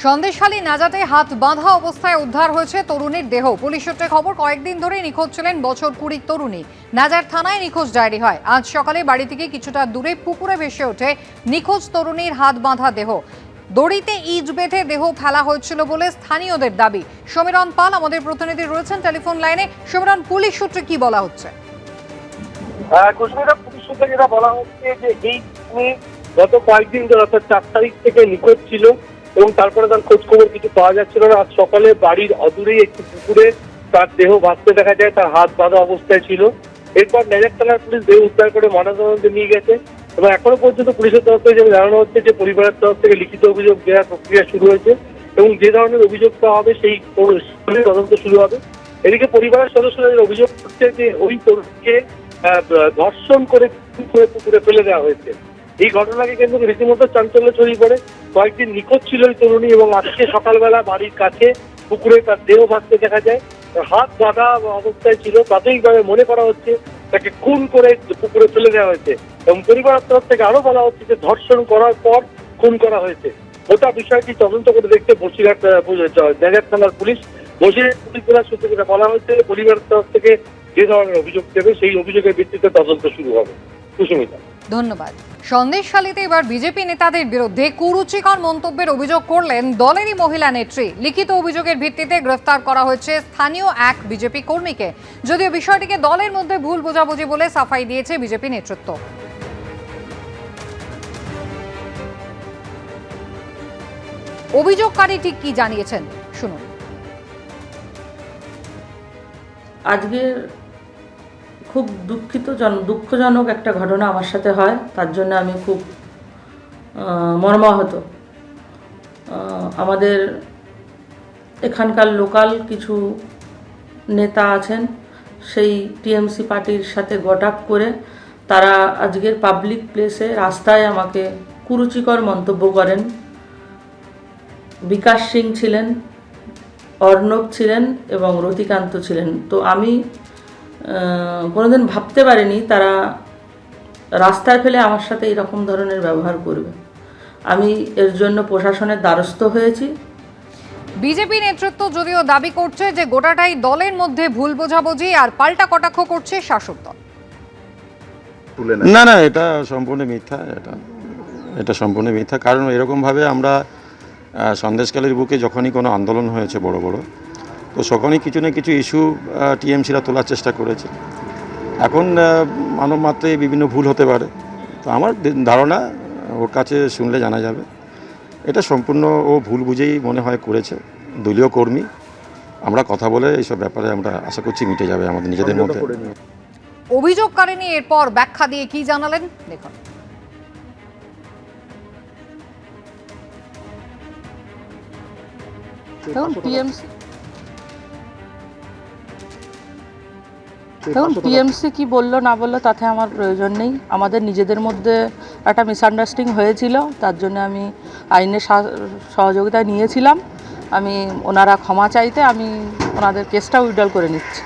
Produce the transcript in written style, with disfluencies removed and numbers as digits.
সন্দেশখালী নাজাতে হাত বাঁধা অবস্থায় উদ্ধার হয়েছে তরুণীর দেহ। পুলিশ সূত্রে খবর, কয়েকদিন ধরে নিখোঁজ ছিলেন বছর 20 তরুণী। নাজার থানায় নিখোঁজ ডায়েরি হয়। আজ সকালে বাড়ি থেকে কিছুটা দূরে পুকুরে ভেসে ওঠে নিখোঁজ তরুণীর হাত বাঁধা দেহ। দড়িতে ইট বেঁধে দেহ ফেলা হয়েছিল বলে স্থানীয়দের দাবি। সমীরণ পাল আমাদের প্রতিনিধি রয়েছেন টেলিফোন লাইনে। সমীরণ, পুলিশ সূত্রে কি বলা হচ্ছে? পুলিশ সূত্রে যেটা বলা হচ্ছে যে এই গত কয়েকদিন ধরে অর্থাৎ 4 তারিখ থেকে নিখোঁজ ছিল এবং তারপরে তার খোঁজ খবর কিছু পাওয়া যাচ্ছিল না। আজ সকালে বাড়ির অদূরেই একটি পুকুরে তার দেহ ভাসতে দেখা যায়, তার হাত বাঁধা অবস্থায় ছিল। এরপর নাজার থানার পুলিশ দেহ উদ্ধার করে ময়নাতদন্তে নিয়ে গেছে এবং এখনো পর্যন্ত পুলিশের তরফ থেকে যেটা জানানো হচ্ছে যে পরিবারের তরফ থেকে লিখিত অভিযোগ দেওয়ার প্রক্রিয়া শুরু হয়েছে এবং যে ধরনের অভিযোগ পাওয়া হবে সেই তদন্ত শুরু হবে। এদিকে পরিবারের সদস্যরা অভিযোগ করছে যে ওই তরুণকে ধর্ষণ করে পুকুরে ফেলে দেওয়া হয়েছে। এই ঘটনাকে কিন্তু রীতিমতো চাঞ্চল্য ছড়িয়ে পড়ে। কয়েকদিন নিখোঁজ ছিল ওই তরুণী এবং আজকে সকালবেলা বাড়ির কাছে পুকুরে তার দেহ ভাসতে দেখা যায়। হাত বাঁধা অবস্থায় ছিল। প্রাথমিকভাবে মনে করা হচ্ছে তাকে খুন করে পুকুরে ফেলে দেওয়া হয়েছে এবং পরিবারের তরফ থেকে আরো বলা হচ্ছে যে ধর্ষণ করার পর খুন করা হয়েছে। গোটা বিষয়টি তদন্ত করে দেখতে বসিরহাট নাজার থানার পুলিশ। বসিরহাট পুলিশ জেলার সূত্রে যেটা বলা হয়েছে, পরিবারের তরফ থেকে যে ধরনের অভিযোগ দেবে সেই অভিযোগের ভিত্তিতে তদন্ত শুরু হবে। সুস্মিতা, ধন্যবাদ। সন্দেশখালীতে এবার বিজেপি নেতাদের বিরুদ্ধে কুরুচিকর মন্তব্যের অভিযোগ করলেন দলেরই মহিলা নেত্রী। লিখিত অভিযোগের ভিত্তিতে গ্রেফতার করা হয়েছে স্থানীয় এক বিজেপি কর্মীকে। যদিও বিষয়টিকে দলের মধ্যে ভুল বোঝাবুঝি বলে সাফাই দিয়েছে বিজেপি নেতৃত্ব। অভিযোগকারী ঠিক কি জানিয়েছেন শুনুন। আজকে খুব দুঃখজনক একটা ঘটনা আমার সাথে হয়, তার জন্য আমি খুব মর্মাহত। আমাদের এখানকার লোকাল কিছু নেতা আছেন, সেই টিএমসি পার্টির সাথে গটাপ করে তারা আজকের পাবলিক প্লেসে রাস্তায় আমাকে কুরুচিকর মন্তব্য করেন। বিকাশ সিং ছিলেন, অর্ণব ছিলেন এবং রতিকান্ত ছিলেন। তো আমি কোনোদিন ভাবতে পারিনি তারা রাস্তায় ফেলে আমার সাথে এরকম ধরনের ব্যবহার করবে। আমি এর জন্য প্রশাসনের দ্বারস্থ হয়েছি। বিজেপি নেতৃত্ব যদিও দাবি করছে যে গোটাটাই দলের মধ্যে ভুল বোঝাবুঝি আর পাল্টা কটাক্ষ করছে শাসক দল। না না, এটা সম্পূর্ণ মিথ্যা। এটা সম্পূর্ণ মিথ্যা। কারণ এরকমভাবে আমরা সন্দেশখালীর বুকে যখনই কোনো আন্দোলন হয়েছে বড় বড়, তো তখনই কিছু না কিছু ইস্যু টিএমসিরা তোলার চেষ্টা করেছে। এখন মানব মাত্রায় বিভিন্ন ভুল হতে পারে, তো আমার ধারণা ওর কাছে শুনলে জানা যাবে। এটা সম্পূর্ণ ও ভুল বুঝেই মনে হয় করেছে। দলীয় কর্মী, আমরা কথা বলে এইসব ব্যাপারে আমরা আশা করছি মিটে যাবে আমাদের নিজেদের মধ্যে। অভিযোগকারিনী এরপর ব্যাখ্যা দিয়ে কি জানালেন দেখুন। টিএমসি কি বললো না বললো তাতে আমার প্রয়োজন নেই। আমাদের নিজেদের মধ্যে একটা মিসআন্ডারস্ট্যান্ডিং হয়েছিল, তার জন্য আমি আইনের সহযোগিতা নিয়েছিলাম। ওনারা ক্ষমা চাইতে আমি ওনাদের কেসটা উইথড্রল করে নিচ্ছি।